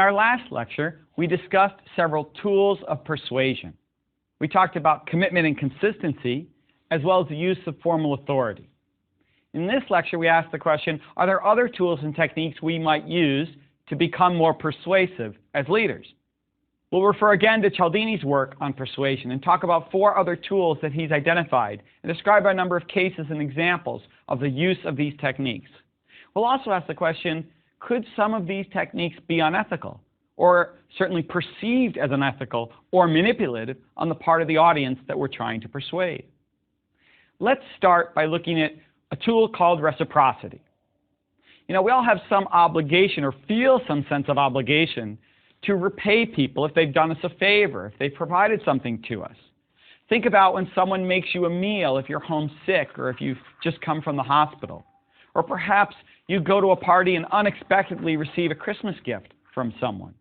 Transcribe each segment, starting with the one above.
our last lecture, we discussed several tools of persuasion. We talked about commitment and consistency, as well as the use of formal authority. In this lecture, we asked the question, are there other tools and techniques we might use to become more persuasive as leaders? We'll refer again to Cialdini's work on persuasion and talk about 4 other tools that he's identified and describe a number of cases and examples of the use of these techniques. We'll also ask the question, could some of these techniques be unethical, or certainly perceived as unethical or manipulative on the part of the audience that we're trying to persuade? Let's start by looking at a tool called reciprocity. We all have some obligation or feel some sense of obligation to repay people if they've done us a favor, if they've provided something to us. Think about when someone makes you a meal if you're homesick or if you've just come from the hospital. Or perhaps you go to a party and unexpectedly receive a Christmas gift from someone.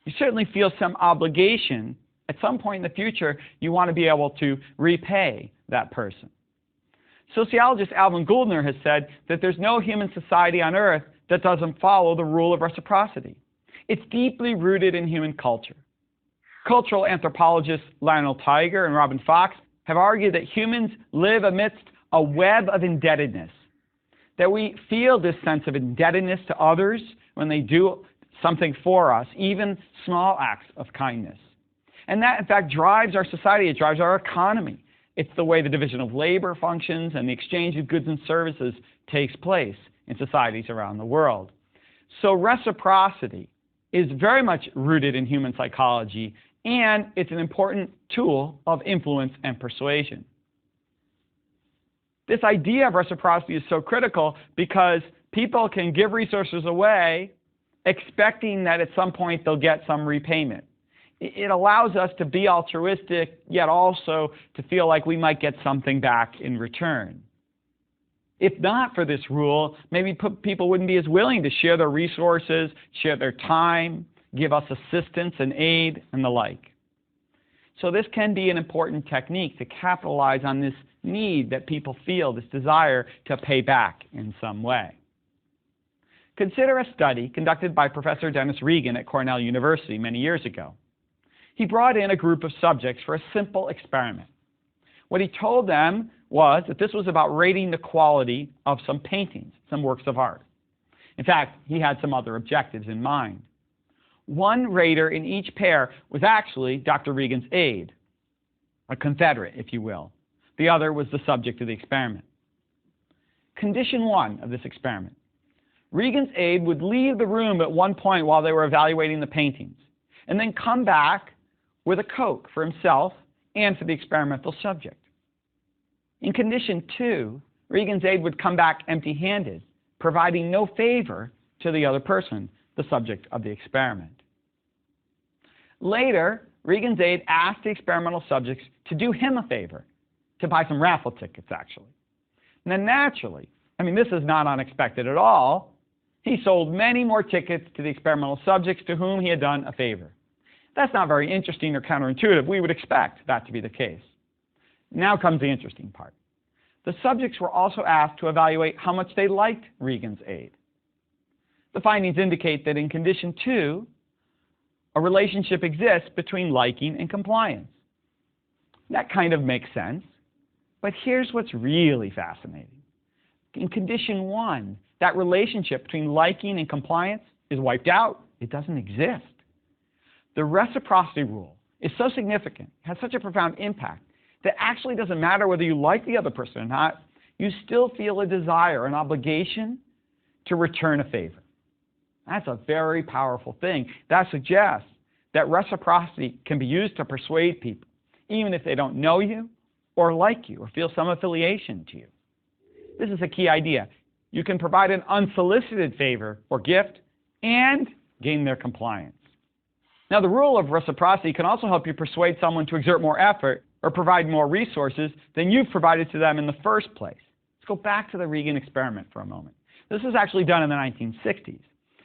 You certainly feel some obligation. At some point in the future, you want to be able to repay that person. Sociologist Alvin Goldner has said that there's no human society on earth that doesn't follow the rule of reciprocity. It's deeply rooted in human culture. Cultural anthropologists Lionel Tiger and Robin Fox have argued that humans live amidst a web of indebtedness, that we feel this sense of indebtedness to others when they do something for us, even small acts of kindness. And that, in fact, drives our society. It drives our economy. It's the way the division of labor functions and the exchange of goods and services takes place in societies around the world. So reciprocity is very much rooted in human psychology, and it's an important tool of influence and persuasion. This idea of reciprocity is so critical because people can give resources away expecting that at some point they'll get some repayment. It allows us to be altruistic, yet also to feel like we might get something back in return. If not for this rule, maybe people wouldn't be as willing to share their resources, share their time, give us assistance and aid, and the like. So this can be an important technique to capitalize on this need that people feel, this desire to pay back in some way. Consider a study conducted by Professor Dennis Regan at Cornell University many years ago. He brought in a group of subjects for a simple experiment. What he told them was that this was about rating the quality of some paintings, some works of art. In fact, he had some other objectives in mind. One rater in each pair was actually Dr. Regan's aide, a Confederate, if you will. The other was the subject of the experiment. Condition 1 of this experiment. Regan's aide would leave the room at one point while they were evaluating the paintings, and then come back with a Coke for himself and for the experimental subject. In condition 2, Regan's aide would come back empty-handed, providing no favor to the other person, the subject of the experiment. Later, Regan's aide asked the experimental subjects to do him a favor, to buy some raffle tickets, actually. And then naturally, this is not unexpected at all, he sold many more tickets to the experimental subjects to whom he had done a favor. That's not very interesting or counterintuitive. We would expect that to be the case. Now comes the interesting part. The subjects were also asked to evaluate how much they liked Regan's aide. The findings indicate that in condition 2, a relationship exists between liking and compliance. That kind of makes sense. But here's what's really fascinating. In condition 1, that relationship between liking and compliance is wiped out. It doesn't exist. The reciprocity rule is so significant, has such a profound impact, that actually doesn't matter whether you like the other person or not, you still feel a desire, an obligation to return a favor. That's a very powerful thing. That suggests that reciprocity can be used to persuade people, even if they don't know you or like you or feel some affiliation to you. This is a key idea. You can provide an unsolicited favor or gift and gain their compliance. Now, the rule of reciprocity can also help you persuade someone to exert more effort or provide more resources than you've provided to them in the first place. Let's go back to the Regan experiment for a moment. This was actually done in the 1960s.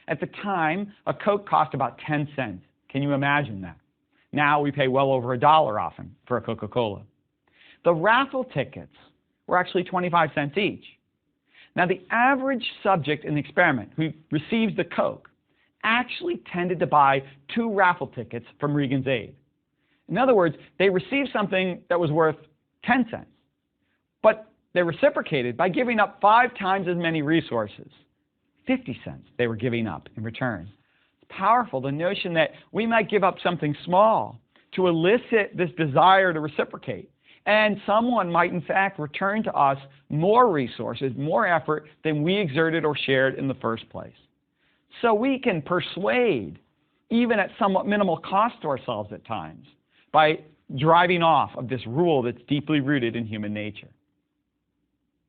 At the time, a Coke cost about 10 cents. Can you imagine that? Now we pay well over $1 often for a Coca-Cola. The raffle tickets were actually 25 cents each. Now, the average subject in the experiment who receives the Coke actually tended to buy 2 raffle tickets from Regan's Aid. In other words, they received something that was worth 10 cents, but they reciprocated by giving up 5 times as many resources. 50 cents they were giving up in return. It's powerful, the notion that we might give up something small to elicit this desire to reciprocate. And someone might, in fact, return to us more resources, more effort than we exerted or shared in the first place. So we can persuade, even at somewhat minimal cost to ourselves at times, by driving off of this rule that's deeply rooted in human nature.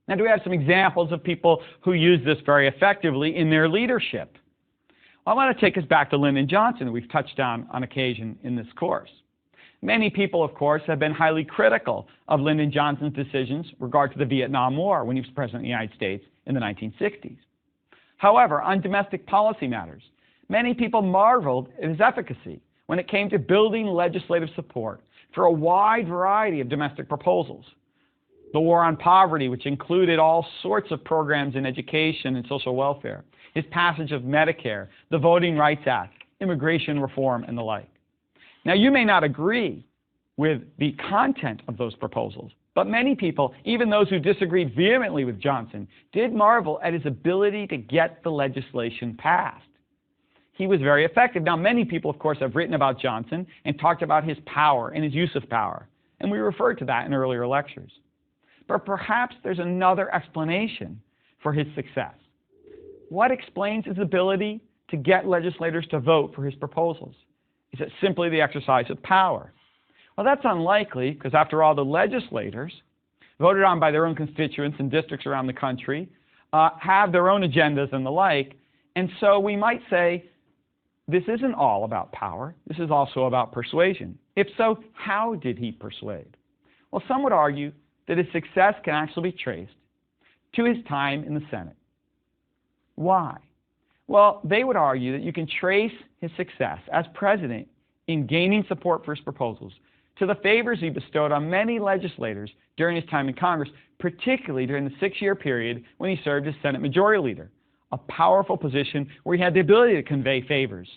Now, do we have some examples of people who use this very effectively in their leadership? Well, I want to take us back to Lyndon Johnson, that we've touched on occasion in this course. Many people, of course, have been highly critical of Lyndon Johnson's decisions with regard to the Vietnam War when he was President of the United States in the 1960s. However, on domestic policy matters, many people marveled at his efficacy when it came to building legislative support for a wide variety of domestic proposals. The war on poverty, which included all sorts of programs in education and social welfare, his passage of Medicare, the Voting Rights Act, immigration reform, and the like. Now, you may not agree with the content of those proposals, but many people, even those who disagreed vehemently with Johnson, did marvel at his ability to get the legislation passed. He was very effective. Now, many people, of course, have written about Johnson and talked about his power and his use of power, and we referred to that in earlier lectures. But perhaps there's another explanation for his success. What explains his ability to get legislators to vote for his proposals? Is it simply the exercise of power? Well, that's unlikely, because after all, the legislators, voted on by their own constituents in districts around the country, have their own agendas and the like, and so we might say, this isn't all about power. This is also about persuasion. If so, how did he persuade? Well, some would argue that his success can actually be traced to his time in the Senate. Why? Well, they would argue that you can trace his success as president in gaining support for his proposals to the favors he bestowed on many legislators during his time in Congress, particularly during the 6-year period when he served as Senate Majority Leader, a powerful position where he had the ability to convey favors,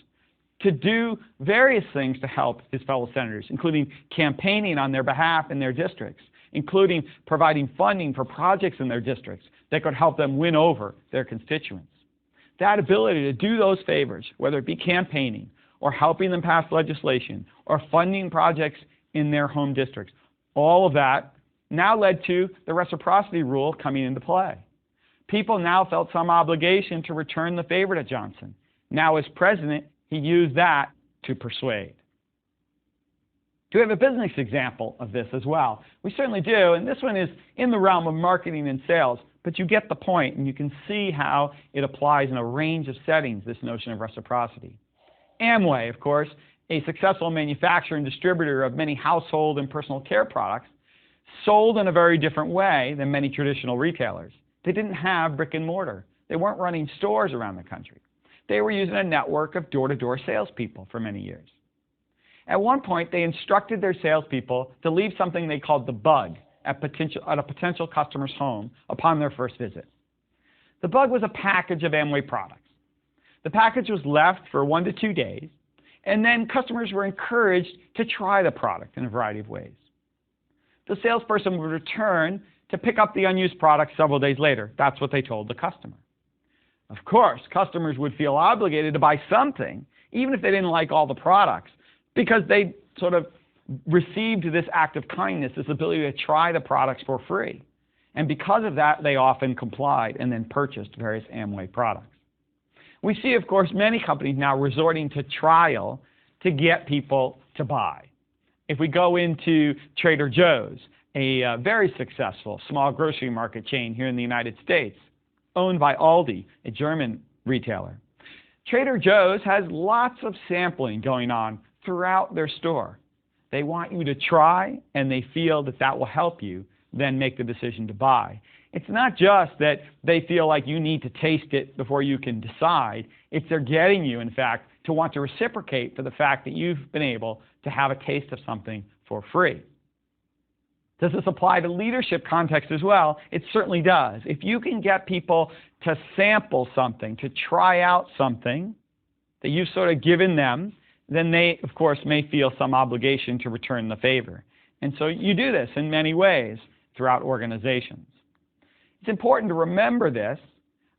to do various things to help his fellow senators, including campaigning on their behalf in their districts, including providing funding for projects in their districts that could help them win over their constituents. That ability to do those favors, whether it be campaigning or helping them pass legislation or funding projects in their home districts, all of that now led to the reciprocity rule coming into play. People now felt some obligation to return the favor to Johnson. Now, as president, he used that to persuade. Do we have a business example of this as well? We certainly do, and this one is in the realm of marketing and sales, but you get the point, and you can see how it applies in a range of settings, this notion of reciprocity. Amway, of course, a successful manufacturer and distributor of many household and personal care products, sold in a very different way than many traditional retailers. They didn't have brick and mortar. They weren't running stores around the country. They were using a network of door-to-door salespeople for many years. At one point, they instructed their salespeople to leave something they called the bug at a potential customer's home upon their first visit. The bug was a package of Amway products. The package was left for 1 to 2 days, and then customers were encouraged to try the product in a variety of ways. The salesperson would return to pick up the unused product several days later. That's what they told the customer. Of course, customers would feel obligated to buy something, even if they didn't like all the products, because they sort of received this act of kindness, this ability to try the products for free. And because of that, they often complied and then purchased various Amway products. We see, of course, many companies now resorting to trial to get people to buy. If we go into Trader Joe's, a very successful small grocery market chain here in the United States, owned by Aldi, a German retailer. Trader Joe's has lots of sampling going on throughout their store. They want you to try, and they feel that that will help you then make the decision to buy. It's not just that they feel like you need to taste it before you can decide. It's they're getting you, in fact, to want to reciprocate for the fact that you've been able to have a taste of something for free. Does this apply to leadership context as well? It certainly does. If you can get people to sample something, to try out something, that you've sort of given them, then they, of course, may feel some obligation to return the favor. And so you do this in many ways throughout organizations. It's important to remember this,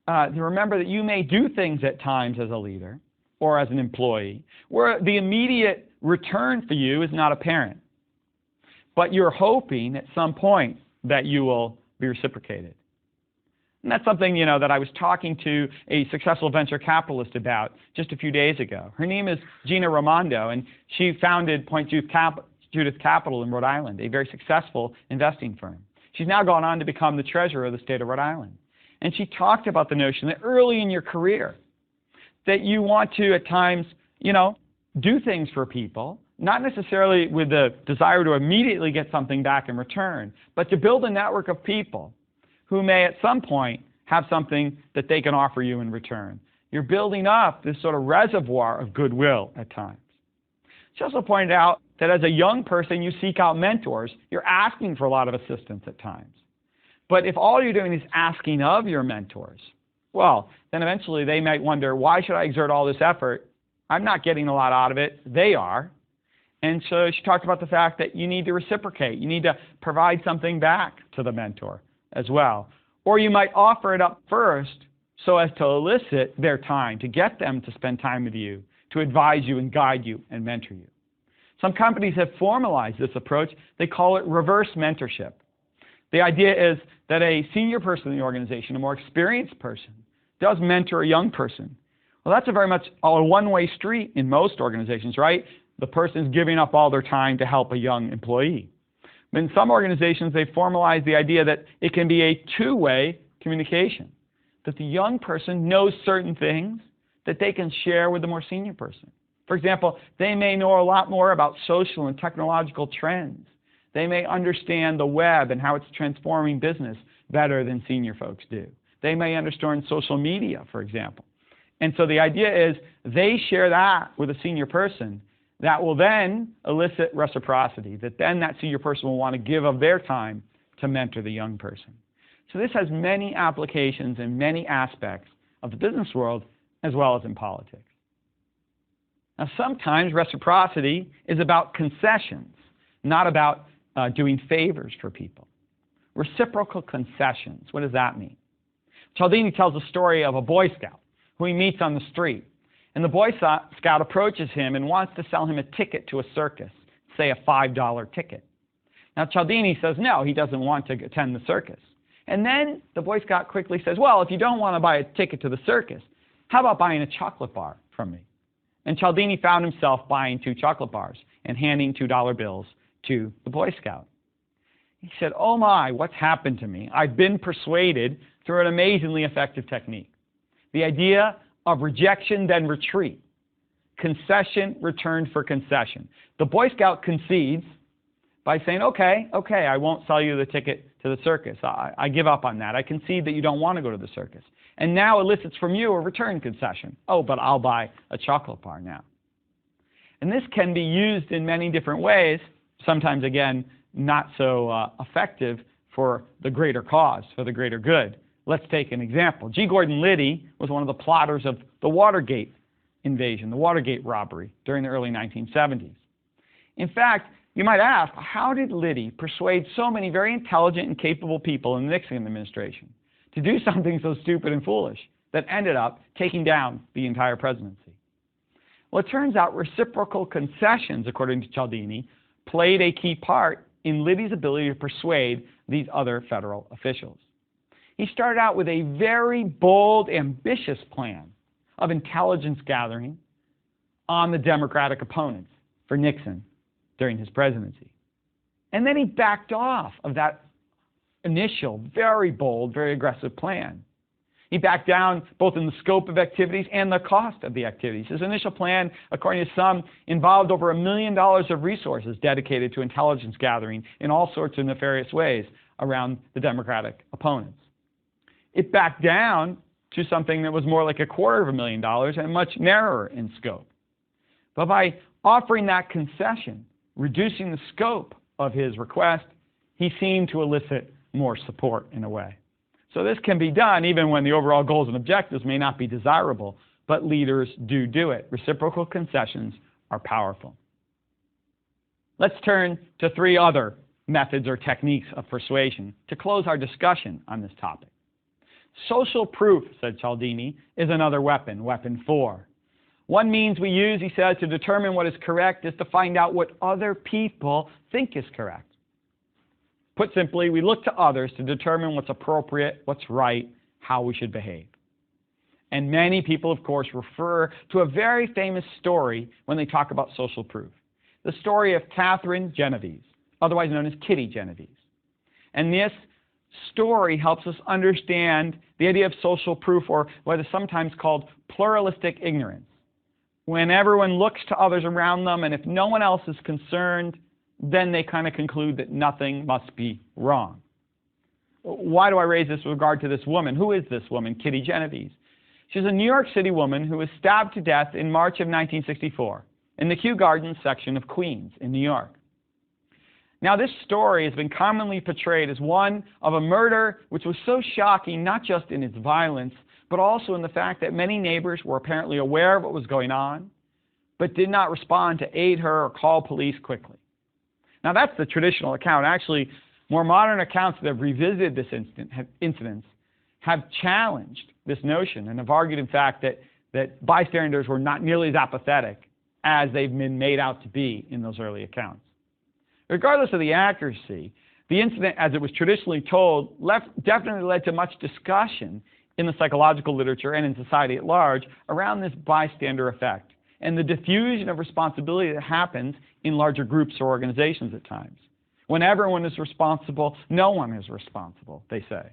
to remember that you may do things at times as a leader or as an employee where the immediate return for you is not apparent. But you're hoping at some point that you will be reciprocated. And that's something, that I was talking to a successful venture capitalist about just a few days ago. Her name is Gina Raimondo, and she founded Point Judith Capital in Rhode Island, a very successful investing firm. She's now gone on to become the treasurer of the state of Rhode Island. And she talked about the notion that early in your career, that you want to at times, do things for people, not necessarily with the desire to immediately get something back in return, but to build a network of people who may at some point have something that they can offer you in return. You're building up this sort of reservoir of goodwill at times. She also pointed out that as a young person, you seek out mentors. You're asking for a lot of assistance at times. But if all you're doing is asking of your mentors, well, then eventually they might wonder, why should I exert all this effort? I'm not getting a lot out of it. They are. And so she talked about the fact that you need to reciprocate. You need to provide something back to the mentor as well. Or you might offer it up first so as to elicit their time, to get them to spend time with you, to advise you and guide you and mentor you. Some companies have formalized this approach. They call it reverse mentorship. The idea is that a senior person in the organization, a more experienced person, does mentor a young person. Well, that's a very much a one-way street in most organizations, right? The person is giving up all their time to help a young employee. But in some organizations, they formalize the idea that it can be a two-way communication, that the young person knows certain things that they can share with the more senior person. For example, they may know a lot more about social and technological trends. They may understand the web and how it's transforming business better than senior folks do. They may understand social media, for example. And so the idea is they share that with a senior person. That will then elicit reciprocity, that then that senior person will want to give of their time to mentor the young person. So this has many applications in many aspects of the business world as well as in politics. Now sometimes reciprocity is about concessions, not about doing favors for people. Reciprocal concessions, what does that mean? Cialdini tells a story of a Boy Scout who he meets on the street. And the Boy Scout approaches him and wants to sell him a ticket to a circus, say a $5 ticket. Now Cialdini says no, he doesn't want to attend the circus. And then the Boy Scout quickly says, well, if you don't want to buy a ticket to the circus, how about buying a chocolate bar from me? And Cialdini found himself buying 2 chocolate bars and handing $2 bills to the Boy Scout. He said, oh my, what's happened to me? I've been persuaded through an amazingly effective technique. The idea of rejection, then retreat. Concession returned for concession. The Boy Scout concedes by saying, okay, I won't sell you the ticket to the circus. I give up on that. I concede that you don't want to go to the circus. And now elicits from you a return concession. Oh, but I'll buy a chocolate bar now. And this can be used in many different ways, sometimes, again, not so effective for the greater cause, for the greater good. Let's take an example. G. Gordon Liddy was one of the plotters of the Watergate invasion, the Watergate robbery during the early 1970s. In fact, you might ask, how did Liddy persuade so many very intelligent and capable people in the Nixon administration to do something so stupid and foolish that ended up taking down the entire presidency? Well, it turns out reciprocal concessions, according to Cialdini, played a key part in Liddy's ability to persuade these other federal officials. He started out with a very bold, ambitious plan of intelligence gathering on the Democratic opponents for Nixon during his presidency. And then he backed off of that initial, very bold, very aggressive plan. He backed down both in the scope of activities and the cost of the activities. His initial plan, according to some, involved over $1 million of resources dedicated to intelligence gathering in all sorts of nefarious ways around the Democratic opponents. It backed down to something that was more like $250,000 and much narrower in scope. But by offering that concession, reducing the scope of his request, he seemed to elicit more support in a way. So this can be done even when the overall goals and objectives may not be desirable, but leaders do it. Reciprocal concessions are powerful. Let's turn to 3 other methods or techniques of persuasion to close our discussion on this topic. Social proof, said Cialdini, is another weapon, weapon 4. One means we use, he says, to determine what is correct is to find out what other people think is correct. Put simply, we look to others to determine what's appropriate, what's right, how we should behave. And many people, of course, refer to a very famous story when they talk about social proof. The story of Catherine Genovese, otherwise known as Kitty Genovese. And this story helps us understand the idea of social proof, or what is sometimes called pluralistic ignorance. When everyone looks to others around them, and if no one else is concerned, then they kind of conclude that nothing must be wrong. Why do I raise this with regard to this woman? Who is this woman, Kitty Genovese? She's a New York City woman who was stabbed to death in March of 1964 in the Kew Gardens section of Queens in New York. Now, this story has been commonly portrayed as one of a murder which was so shocking, not just in its violence, but also in the fact that many neighbors were apparently aware of what was going on, but did not respond to aid her or call police quickly. Now, that's the traditional account. Actually, more modern accounts that have revisited this incident have challenged this notion and have argued, in fact, that bystanders were not nearly as apathetic as they've been made out to be in those early accounts. Regardless of the accuracy, the incident, as it was traditionally told, definitely led to much discussion in the psychological literature and in society at large around this bystander effect and the diffusion of responsibility that happens in larger groups or organizations at times. When everyone is responsible, no one is responsible, they say.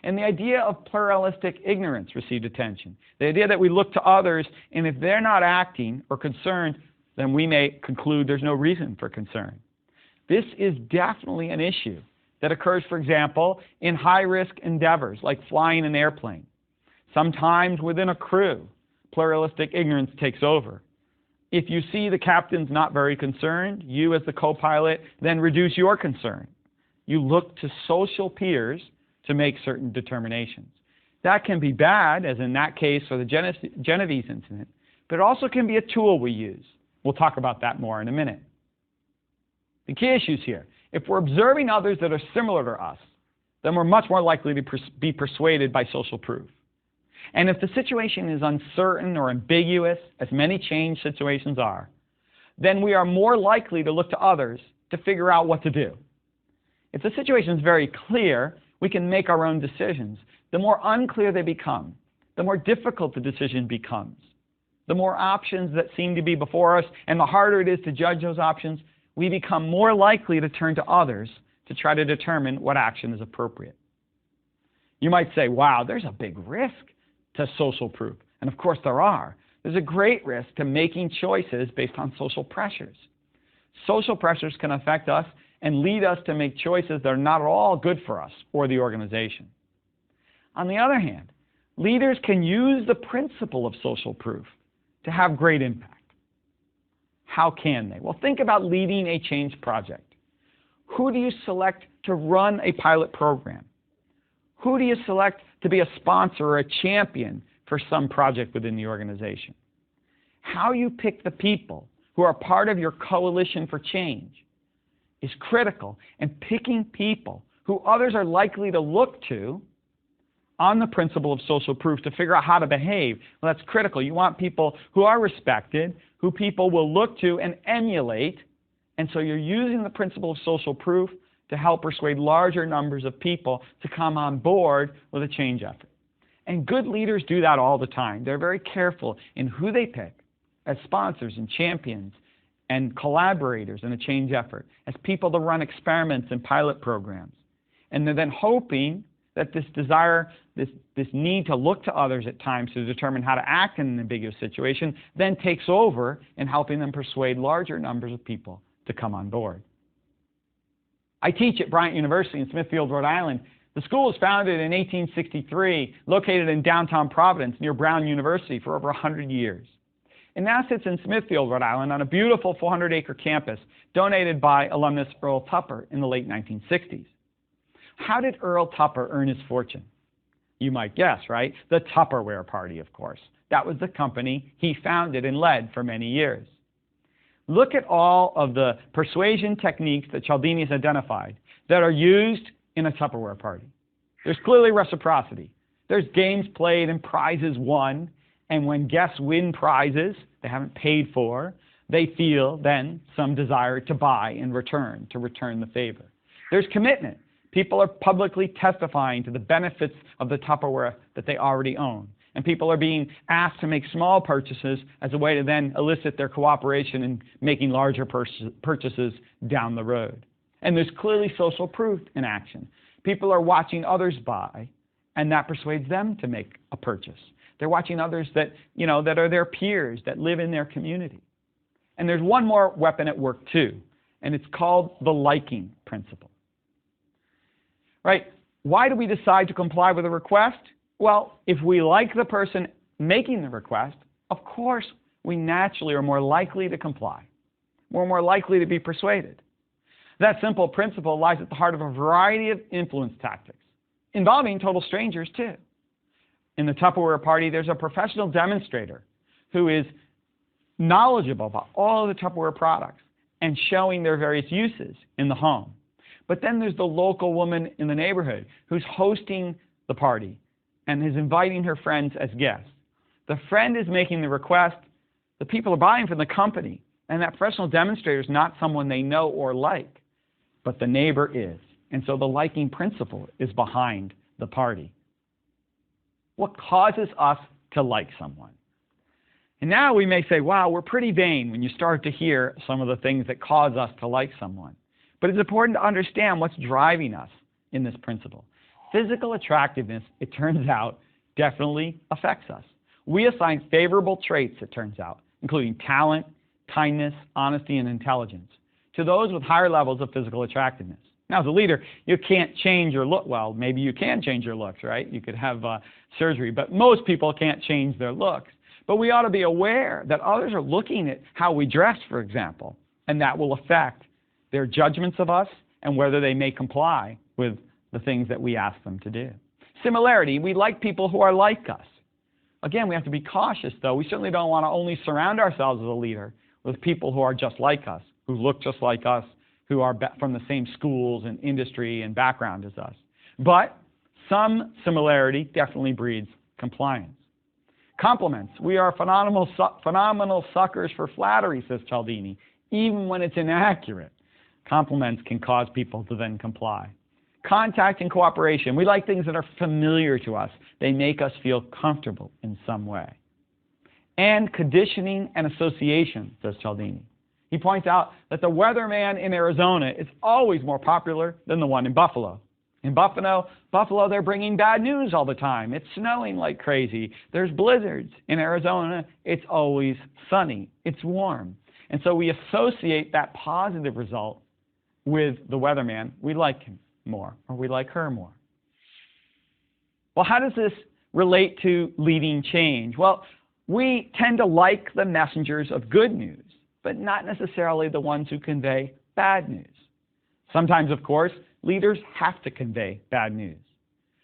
And the idea of pluralistic ignorance received attention. The idea that we look to others, and if they're not acting or concerned, then we may conclude there's no reason for concern. This is definitely an issue that occurs, for example, in high-risk endeavors like flying an airplane. Sometimes within a crew, pluralistic ignorance takes over. If you see the captain's not very concerned, you as the co-pilot then reduce your concern. You look to social peers to make certain determinations. That can be bad, as in that case for the Genovese incident, but it also can be a tool we use. We'll talk about that more in a minute. The key issues here: if we're observing others that are similar to us, then we're much more likely to be persuaded by social proof. And if the situation is uncertain or ambiguous, as many change situations are, then we are more likely to look to others to figure out what to do. If the situation is very clear, we can make our own decisions. The more unclear they become, the more difficult the decision becomes. The more options that seem to be before us, and the harder it is to judge those options, we become more likely to turn to others to try to determine what action is appropriate. You might say, wow, there's a big risk to social proof. And of course there are. There's a great risk to making choices based on social pressures. Social pressures can affect us and lead us to make choices that are not at all good for us or the organization. On the other hand, leaders can use the principle of social proof to have great impact. How can they? Well, think about leading a change project. Who do you select to run a pilot program? Who do you select to be a sponsor or a champion for some project within the organization? How you pick the people who are part of your coalition for change is critical, and picking people who others are likely to look to on the principle of social proof to figure out how to behave. Well, that's critical. You want people who are respected, who people will look to and emulate, and so you're using the principle of social proof to help persuade larger numbers of people to come on board with a change effort. And good leaders do that all the time. They're very careful in who they pick as sponsors and champions and collaborators in a change effort, as people to run experiments and pilot programs. And they're then hoping that this desire, this need to look to others at times to determine how to act in an ambiguous situation, then takes over in helping them persuade larger numbers of people to come on board. I teach at Bryant University in Smithfield, Rhode Island. The school was founded in 1863, located in downtown Providence near Brown University for over 100 years. It now sits in Smithfield, Rhode Island on a beautiful 400-acre campus donated by alumnus Earl Tupper in the late 1960s. How did Earl Tupper earn his fortune? You might guess, right? The Tupperware party, of course. That was the company he founded and led for many years. Look at all of the persuasion techniques that Cialdini has identified that are used in a Tupperware party. There's clearly reciprocity. There's games played and prizes won, and when guests win prizes they haven't paid for, they feel then some desire to buy in return, to return the favor. There's commitment. People are publicly testifying to the benefits of the Tupperware that they already own. And people are being asked to make small purchases as a way to then elicit their cooperation in making larger purchases down the road. And there's clearly social proof in action. People are watching others buy, and that persuades them to make a purchase. They're watching others that are their peers, that live in their community. And there's one more weapon at work too, and it's called the liking principle. Right? Why do we decide to comply with a request? Well, if we like the person making the request, of course, we naturally are more likely to comply. We're more likely to be persuaded. That simple principle lies at the heart of a variety of influence tactics, involving total strangers too. In the Tupperware party, there's a professional demonstrator who is knowledgeable about all of the Tupperware products and showing their various uses in the home. But then there's the local woman in the neighborhood who's hosting the party and is inviting her friends as guests. The friend is making the request. The people are buying from the company. And that professional demonstrator is not someone they know or like, but the neighbor is. And so the liking principle is behind the party. What causes us to like someone? And now we may say, wow, we're pretty vain when you start to hear some of the things that cause us to like someone. But it's important to understand what's driving us in this principle. Physical attractiveness, it turns out, definitely affects us. We assign favorable traits, it turns out, including talent, kindness, honesty, and intelligence, to those with higher levels of physical attractiveness. Now, as a leader, you can't change your look. Well, maybe you can change your looks, right? You could have surgery, but most people can't change their looks. But we ought to be aware that others are looking at how we dress, for example, and that will affect their judgments of us and whether they may comply with the things that we ask them to do. Similarity, we like people who are like us. Again, we have to be cautious, though. We certainly don't want to only surround ourselves as a leader with people who are just like us, who look just like us, who are from the same schools and industry and background as us. But some similarity definitely breeds compliance. Compliments. We are phenomenal suckers for flattery, says Cialdini, even when it's inaccurate. Compliments can cause people to then comply. Contact and cooperation. We like things that are familiar to us. They make us feel comfortable in some way. And conditioning and association, says Cialdini. He points out that the weatherman in Arizona is always more popular than the one in Buffalo. In Buffalo, they're bringing bad news all the time. It's snowing like crazy. There's blizzards. In Arizona, it's always sunny. It's warm. And so we associate that positive result with the weatherman. We like him more, or we like her more. Well, how does this relate to leading change? Well, we tend to like the messengers of good news, but not necessarily the ones who convey bad news. Sometimes, of course, leaders have to convey bad news.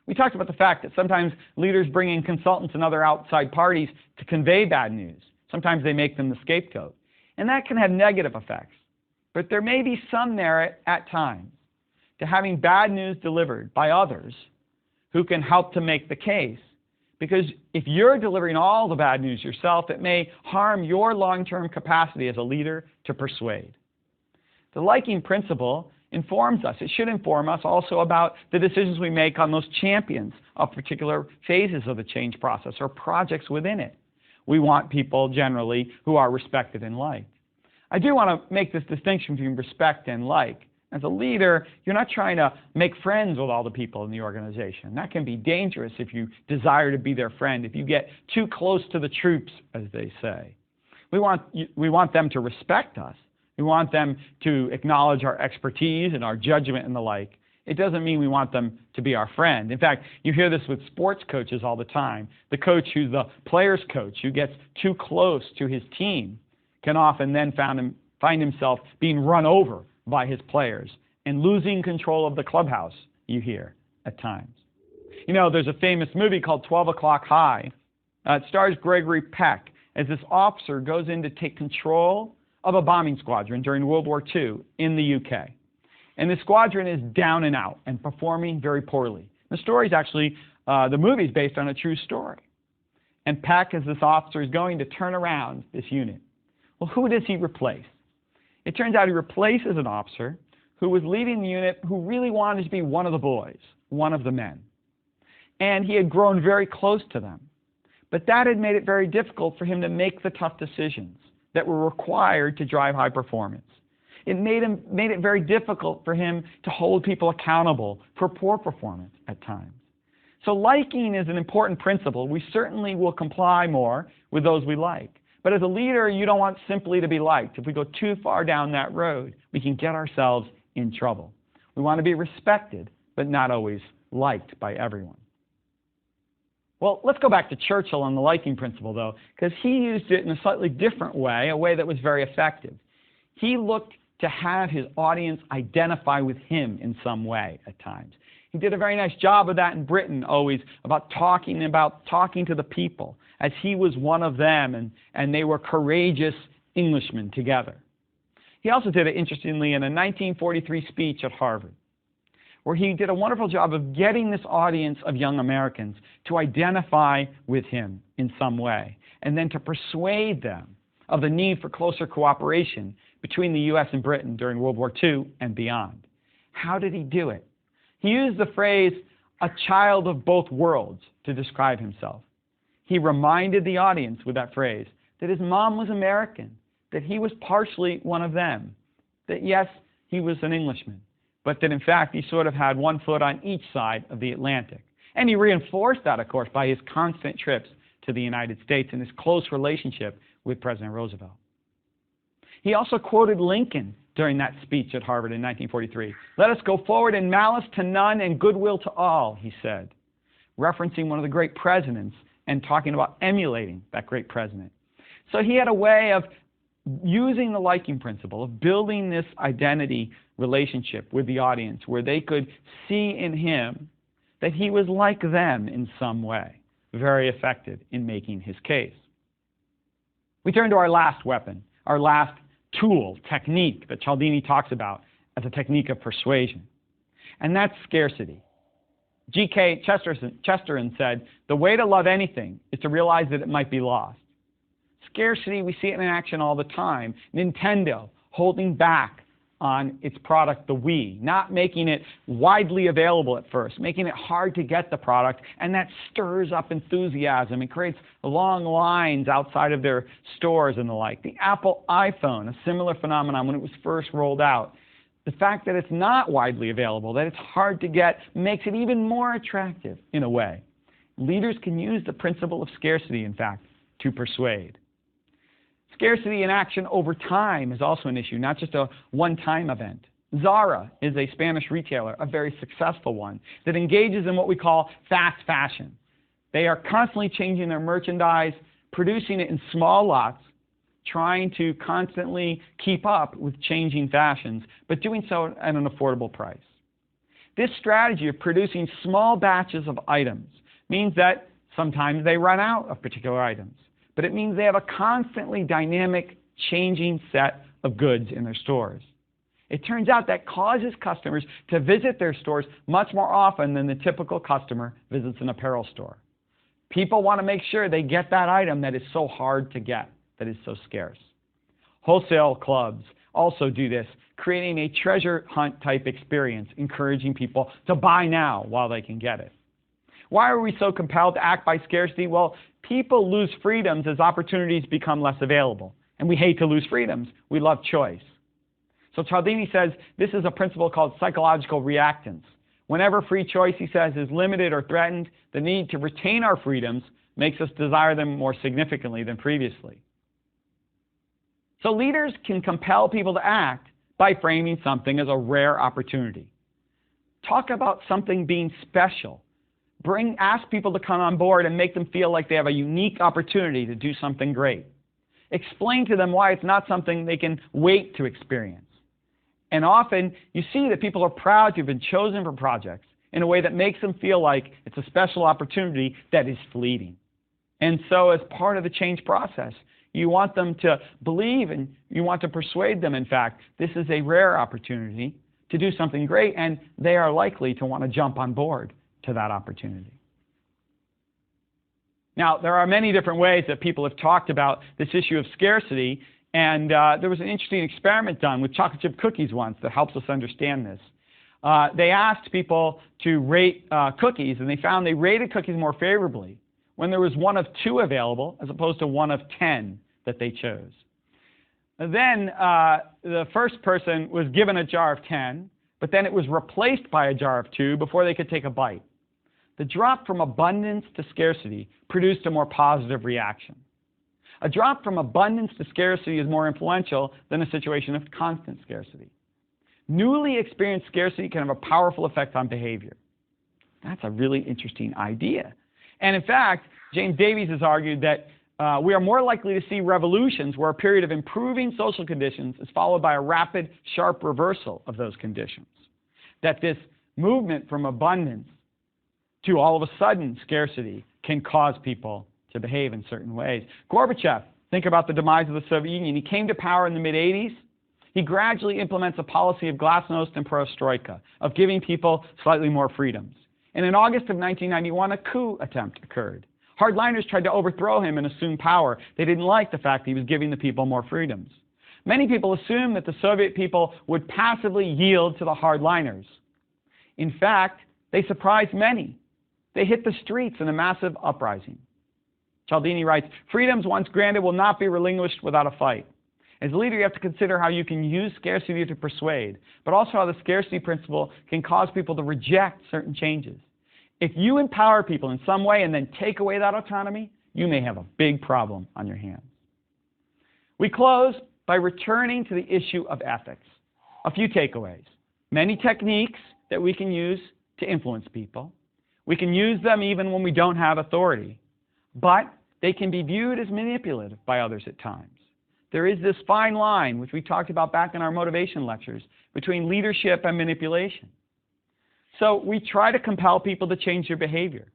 We talked about the fact that sometimes leaders bring in consultants and other outside parties to convey bad news. Sometimes they make them the scapegoat. And that can have negative effects. But there may be some merit at times to having bad news delivered by others who can help to make the case. Because if you're delivering all the bad news yourself, it may harm your long-term capacity as a leader to persuade. The liking principle informs us. It should inform us also about the decisions we make on those champions of particular phases of the change process or projects within it. We want people generally who are respected and liked. I do want to make this distinction between respect and like. As a leader, you're not trying to make friends with all the people in the organization. That can be dangerous if you desire to be their friend, if you get too close to the troops, as they say. We want them to respect us. We want them to acknowledge our expertise and our judgment and the like. It doesn't mean we want them to be our friend. In fact, you hear this with sports coaches all the time. The coach who's the player's coach, who gets too close to his team, can often then find himself being run over by his players and losing control of the clubhouse, you hear at times. You know, there's a famous movie called 12 O'Clock High, It stars Gregory Peck as this officer goes in to take control of a bombing squadron during World War II in the UK. And the squadron is down and out and performing very poorly. The story is actually, the movie is based on a true story. And Peck, as this officer, is going to turn around this unit. Well, who does he replace? It turns out he replaces an officer who was leading the unit who really wanted to be one of the boys, one of the men. And he had grown very close to them. But that had made it very difficult for him to make the tough decisions that were required to drive high performance. It made it very difficult for him to hold people accountable for poor performance at times. So liking is an important principle. We certainly will comply more with those we like. But as a leader, you don't want simply to be liked. If we go too far down that road, we can get ourselves in trouble. We want to be respected, but not always liked by everyone. Well, let's go back to Churchill on the liking principle, though, because he used it in a slightly different way, a way that was very effective. He looked to have his audience identify with him in some way at times. He did a very nice job of that in Britain, always, about talking to the people, as he was one of them, and they were courageous Englishmen together. He also did it, interestingly, in a 1943 speech at Harvard, where he did a wonderful job of getting this audience of young Americans to identify with him in some way, and then to persuade them of the need for closer cooperation between the U.S. and Britain during World War II and beyond. How did he do it? He used the phrase, "a child of both worlds," to describe himself. He reminded the audience with that phrase that his mom was American, that he was partially one of them, that yes, he was an Englishman, but that in fact he sort of had one foot on each side of the Atlantic. And he reinforced that, of course, by his constant trips to the United States and his close relationship with President Roosevelt. He also quoted Lincoln during that speech at Harvard in 1943. "Let us go forward in malice to none and goodwill to all," he said, referencing one of the great presidents and talking about emulating that great president. So he had a way of using the liking principle, of building this identity relationship with the audience where they could see in him that he was like them in some way, very effective in making his case. We turn to our last weapon, our last tool, technique that Cialdini talks about as a technique of persuasion, and that's scarcity. G.K. Chesterton said, "The way to love anything is to realize that it might be lost." Scarcity, we see it in action all the time. Nintendo holding back on its product, the Wii, not making it widely available at first, making it hard to get the product, and that stirs up enthusiasm and creates long lines outside of their stores and the like. The Apple iPhone, a similar phenomenon when it was first rolled out. The fact that it's not widely available, that it's hard to get, makes it even more attractive in a way. Leaders can use the principle of scarcity, in fact, to persuade. Scarcity in action over time is also an issue, not just a one-time event. Zara is a Spanish retailer, a very successful one, that engages in what we call fast fashion. They are constantly changing their merchandise, producing it in small lots, trying to constantly keep up with changing fashions, but doing so at an affordable price. This strategy of producing small batches of items means that sometimes they run out of particular items. But it means they have a constantly dynamic, changing set of goods in their stores. It turns out that causes customers to visit their stores much more often than the typical customer visits an apparel store. People want to make sure they get that item that is so hard to get, that is so scarce. Wholesale clubs also do this, creating a treasure hunt type experience, encouraging people to buy now while they can get it. Why are we so compelled to act by scarcity? Well, people lose freedoms as opportunities become less available. And we hate to lose freedoms. We love choice. So Cialdini says this is a principle called psychological reactance. Whenever free choice, he says, is limited or threatened, the need to retain our freedoms makes us desire them more significantly than previously. So leaders can compel people to act by framing something as a rare opportunity. Talk about something being special. Ask people to come on board and make them feel like they have a unique opportunity to do something great. Explain to them why it's not something they can wait to experience. And often, you see that people are proud to have been chosen for projects in a way that makes them feel like it's a special opportunity that is fleeting. And so as part of the change process, you want them to believe and you want to persuade them, in fact, this is a rare opportunity to do something great, and they are likely to want to jump on board to that opportunity. Now, there are many different ways that people have talked about this issue of scarcity, and there was an interesting experiment done with chocolate chip cookies once that helps us understand this. They asked people to rate cookies, and they found they rated cookies more favorably when there was one of 2 available as opposed to one of 10 that they chose. Then the first person was given a jar of 10, but then it was replaced by a jar of 2 before they could take a bite. The drop from abundance to scarcity produced a more positive reaction. A drop from abundance to scarcity is more influential than a situation of constant scarcity. Newly experienced scarcity can have a powerful effect on behavior. That's a really interesting idea. And in fact, James Davies has argued that we are more likely to see revolutions where a period of improving social conditions is followed by a rapid, sharp reversal of those conditions. That this movement from abundance to all of a sudden scarcity can cause people to behave in certain ways. Gorbachev, think about the demise of the Soviet Union. He came to power in the mid-'80s. He gradually implements a policy of glasnost and perestroika, of giving people slightly more freedoms. And in August of 1991, a coup attempt occurred. Hardliners tried to overthrow him and assume power. They didn't like the fact that he was giving the people more freedoms. Many people assumed that the Soviet people would passively yield to the hardliners. In fact, they surprised many. They hit the streets in a massive uprising. Cialdini writes, "Freedoms once granted will not be relinquished without a fight. As a leader, you have to consider how you can use scarcity to persuade, but also how the scarcity principle can cause people to reject certain changes. If you empower people in some way and then take away that autonomy, you may have a big problem on your hands." We close by returning to the issue of ethics. A few takeaways. Many techniques that we can use to influence people. We can use them even when we don't have authority, but they can be viewed as manipulative by others at times. There is this fine line, which we talked about back in our motivation lectures, between leadership and manipulation. So we try to compel people to change their behavior,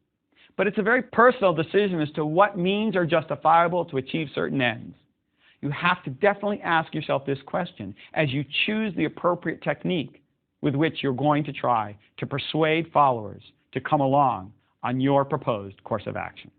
but it's a very personal decision as to what means are justifiable to achieve certain ends. You have to definitely ask yourself this question as you choose the appropriate technique with which you're going to try to persuade followers to come along on your proposed course of action.